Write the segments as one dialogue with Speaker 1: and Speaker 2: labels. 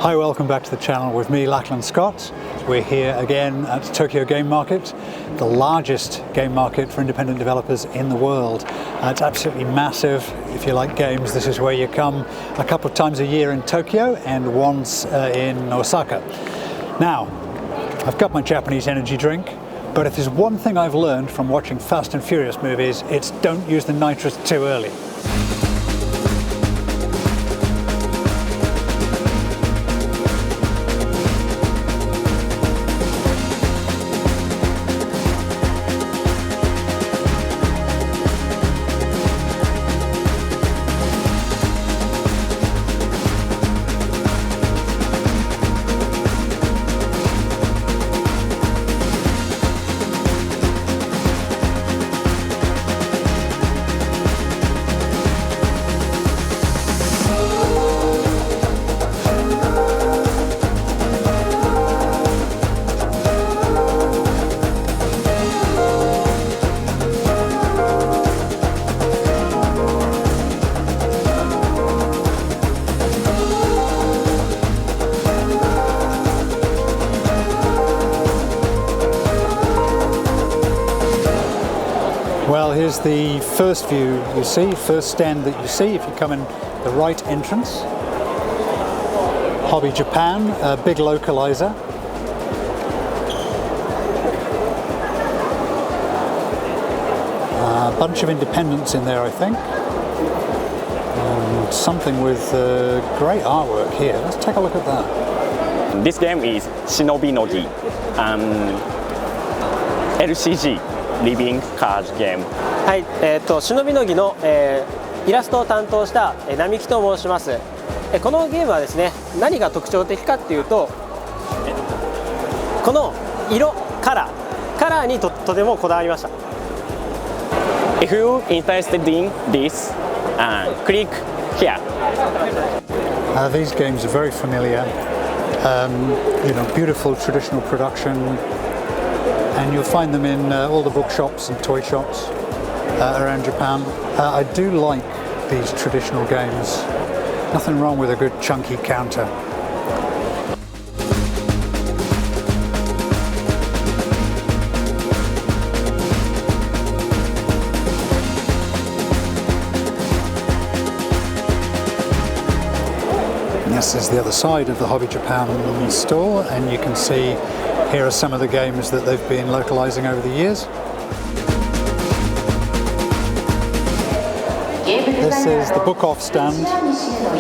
Speaker 1: Hi, welcome back to the channel with me, Lachlan Scott. We're here again at Tokyo Game Market, the largest game market for independent developers in the world. It's absolutely massive. If you like games, this is where you come a couple of times a year in Tokyo and once in Osaka. Now, I've got my Japanese energy drink, but if there's one thing I've learned from watching Fast and Furious movies, it's don't use the nitrous too early. Well, here's the first view you see, first stand that you see if you come in the right entrance. Hobby Japan, a big localizer. A bunch of independents in there, I think. And something with great artwork here. Let's take a look at that.
Speaker 2: This game is Shinobi no Gi, LCG. リビングカードゲーム。
Speaker 3: はい、忍びの儀の、イラストを担当した並木と申します。このゲームはですね、何が特徴的かっていうと、この色、カラーにとてもこだわりました。
Speaker 2: If you interested in this, click here.
Speaker 1: These games are very familiar. You know, beautiful traditional production. And you'll find them in all the bookshops and toy shops around Japan. I do like these traditional games. Nothing wrong with a good chunky counter. And this is the other side of the Hobby Japan store, and you can see here are some of the games that they've been localizing over the years. This is the Book Off stand.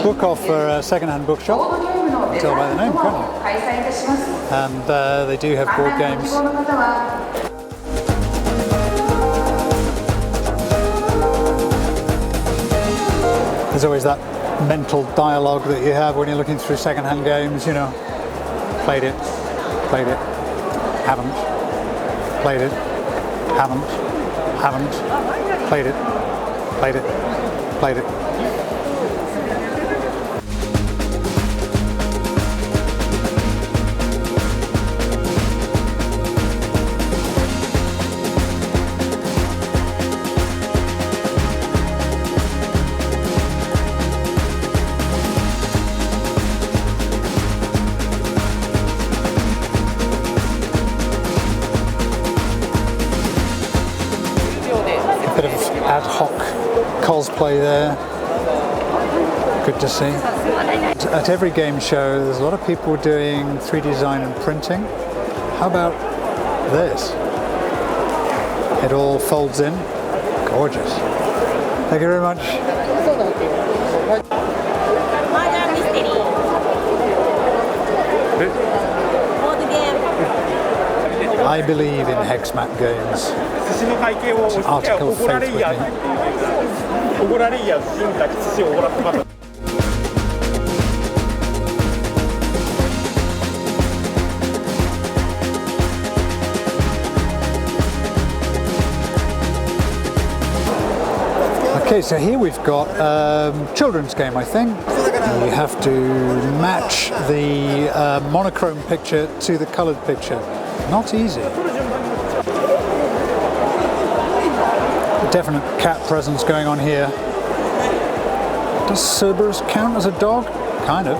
Speaker 1: Book Off for a second-hand bookshop. You can tell by the name, can't you? And they do have board games. There's always that mental dialogue that you have when you're looking through second-hand games, you know. Played it, haven't, played it, haven't, played it, played it. Bit of ad hoc cosplay there. Good to see. At every game show, there's a lot of people doing 3D design and printing. How about this? It all folds in. Gorgeous. Thank you very much. I believe in Hexmat games. It's an article of faith with me. Okay, so here we've got children's game, I think. You have to match the monochrome picture to the coloured picture. Not easy. Definite cat presence going on here. Does Cerberus count as a dog? Kind of.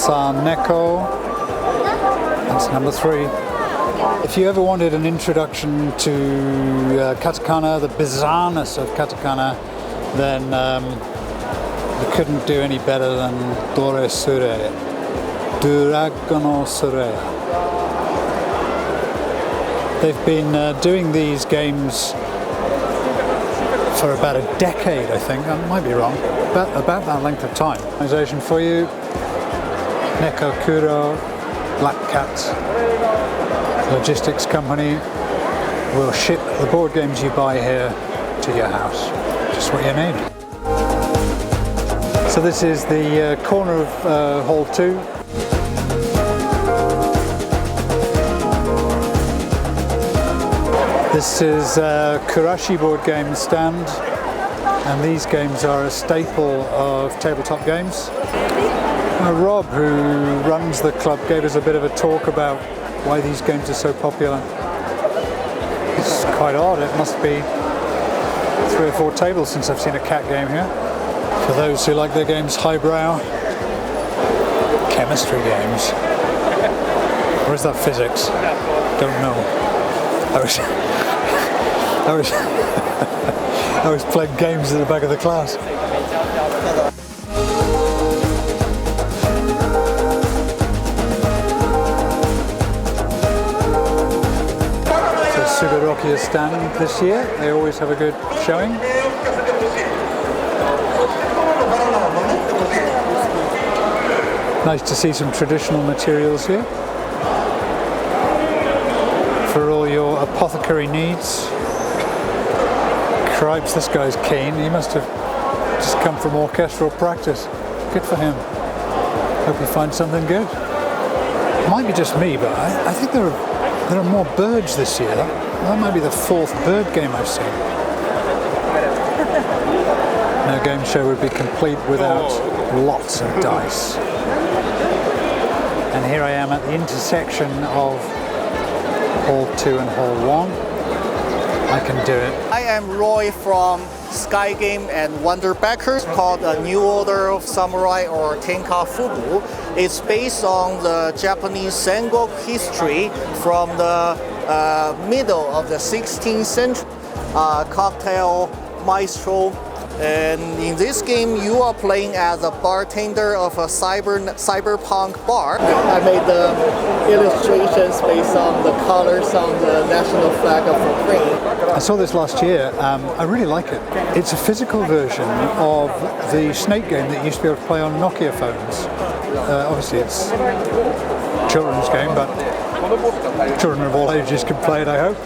Speaker 1: Saneko. That's number 3. If you ever wanted an introduction to katakana, the bizarreness of katakana, then you couldn't do any better than Dore Sure, Duragono Sure. They've been doing these games for about a decade, I think. I might be wrong. About that length of time. Organization for you, Neko Kuro, Black Cat Logistics Company will ship the board games you buy here to your house. Just what you need. So this is the corner of Hall 2. This is a Kurashi board game stand, and these games are a staple of tabletop games. Rob, who runs the club, gave us a bit of a talk about why these games are so popular. It's quite odd, it must be 3 or 4 tables since I've seen a cat game here. For those who like their games highbrow, chemistry games. Or is that physics? Don't know. I was playing games at the back of the class. So Sugaroki's stand this year. They always have a good showing. Nice to see some traditional materials here. For all your apothecary needs. Cripes, this guy's keen. He must have just come from orchestral practice. Good for him. Hope you find something good. Might be just me, but I think there are more birds this year. That might be the 4th bird game I've seen. No game show would be complete without lots of dice. And here I am at the intersection of Hall 2 and Hall 1. I can do it.
Speaker 4: I am Roy from Skygames and Wonderbackers, called a New Order of Samurai or Tenka Fubu. It's based on the Japanese Sengoku history from the middle of the 16th century. Cocktail Maestro. And in this game, you are playing as a bartender of a cyberpunk bar. I made the illustrations based on the colors on the national flag of Ukraine.
Speaker 1: I saw this last year. I really like it. It's a physical version of the Snake game that you used to be able to play on Nokia phones. Obviously, it's a children's game, but children of all ages can play it, I hope.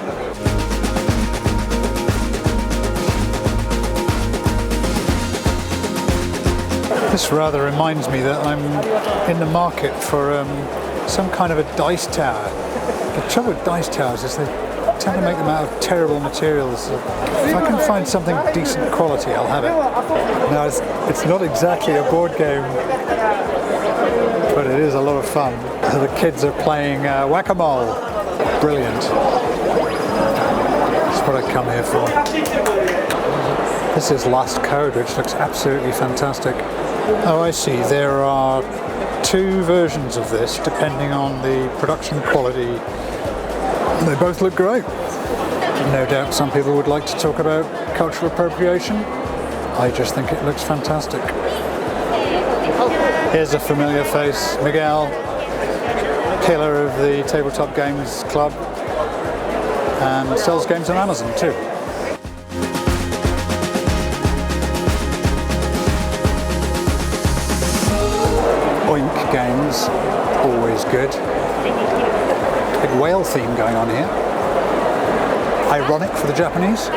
Speaker 1: This rather reminds me that I'm in the market for some kind of a dice tower. The trouble with dice towers is they tend to make them out of terrible materials. If I can find something decent quality, I'll have it. Now, it's not exactly a board game, but it is a lot of fun. So the kids are playing whack-a-mole. Brilliant. That's what I come here for. This is Last Code, which looks absolutely fantastic. Oh, I see. There are 2 versions of this, depending on the production quality. They both look great. No doubt some people would like to talk about cultural appropriation. I just think it looks fantastic. Here's a familiar face, Miguel, pillar of the Tabletop Games Club, and sells games on Amazon too. Oink games, always good. Big whale theme going on here. Ironic for the Japanese.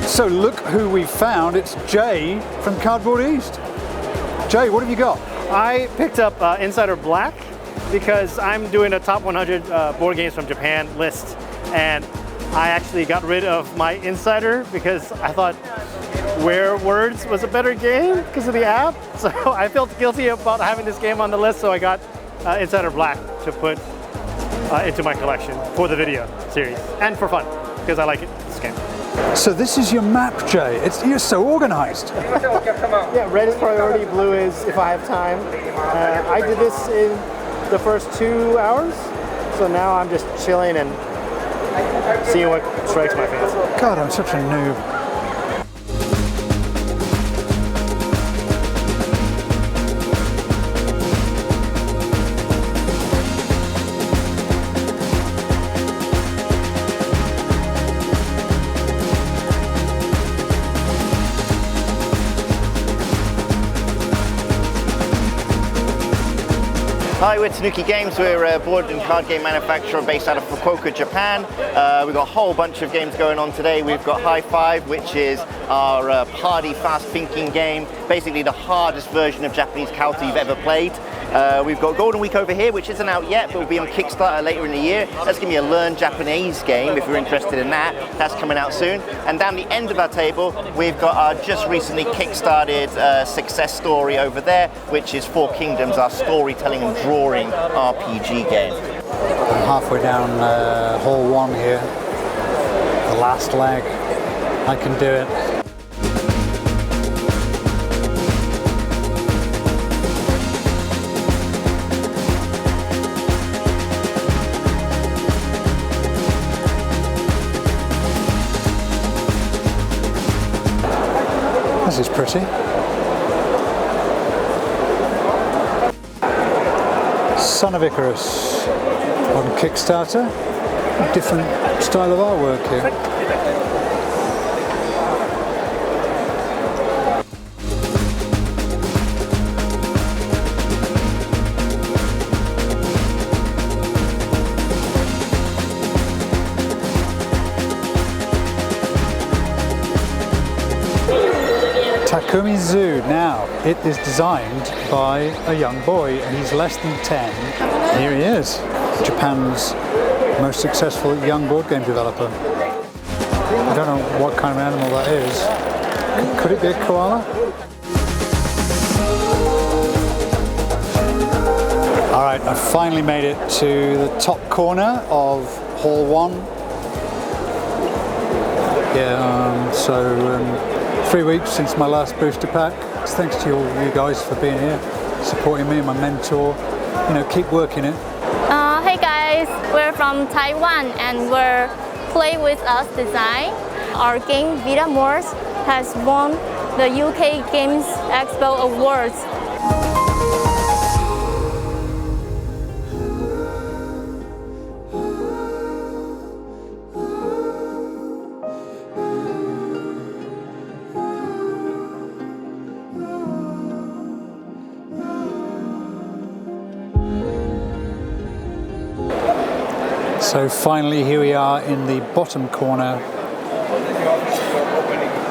Speaker 1: So look who we found. It's Jay from Cardboard East. Jay, what have you got?
Speaker 5: I picked up Insider Black because I'm doing a top 100 board games from Japan list, and I actually got rid of my Insider because I thought Where Words was a better game because of the app. So I felt guilty about having this game on the list, so I got Insider Black to put into my collection for the video series and for fun because I like it, this game.
Speaker 1: So this is your map, Jay. You're so organized.
Speaker 5: Yeah, red is priority, blue is if I have time. I did this in the first 2 hours, so now I'm just chilling and seeing what strikes my fancy.
Speaker 1: God, I'm such a noob.
Speaker 6: Hi, we're Tanuki Games. We're a board and card game manufacturer based out of Fukuoka, Japan. We've got a whole bunch of games going on today. We've got High Five, which is our party fast thinking game, basically the hardest version of Japanese Kauta you've ever played. We've got Golden Week over here, which isn't out yet, but will be on Kickstarter later in the year. That's going to be a Learn Japanese game, if you're interested in that. That's coming out soon. And down the end of our table, we've got our just recently kickstarted success story over there, which is Four Kingdoms, our storytelling and drawing RPG game.
Speaker 1: I'm halfway down hall 1 here, the last leg. I can do it. This is pretty. Son of Icarus on Kickstarter. A different style of artwork here. Takumi Zoo. Now, it is designed by a young boy, and he's less than 10. Here he is, Japan's most successful young board game developer. I don't know what kind of animal that is. Could it be a koala? All right, I finally made it to the top corner of Hall 1. Yeah, 3 weeks since my last booster pack. It's thanks to all you guys for being here, supporting me, my mentor. You know, keep working it.
Speaker 7: Hey guys, we're from Taiwan and we're Play With Us Design. Our game Vita Morse has won the UK Games Expo Awards.
Speaker 1: So finally, here we are in the bottom corner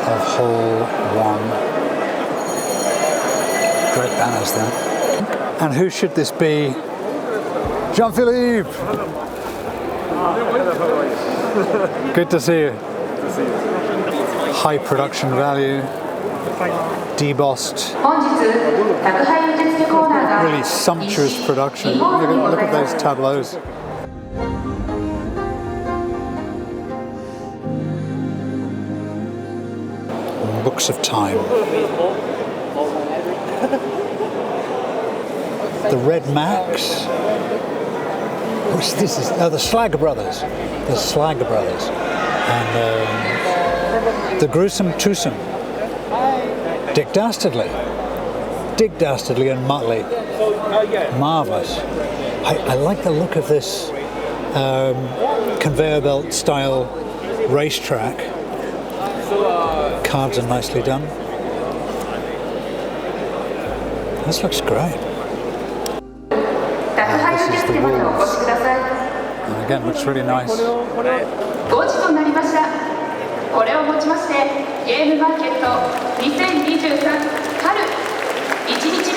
Speaker 1: of Hall 1. Great banners there. And who should this be? Jean-Philippe! Good to see you. High production value, debossed, really sumptuous production. Look at those tableaus. Books of Time. The Red Max. What's this? The Slag Brothers. The Slag Brothers. And the Gruesome Twosome. Dick Dastardly. Dick Dastardly and Muttley. Marvellous. I like the look of this conveyor belt style racetrack. Cards are nicely done. This looks great. This is the Wolves. And again, looks really nice.
Speaker 8: 5時となりました。これをもちましてゲームマーケット2023春1日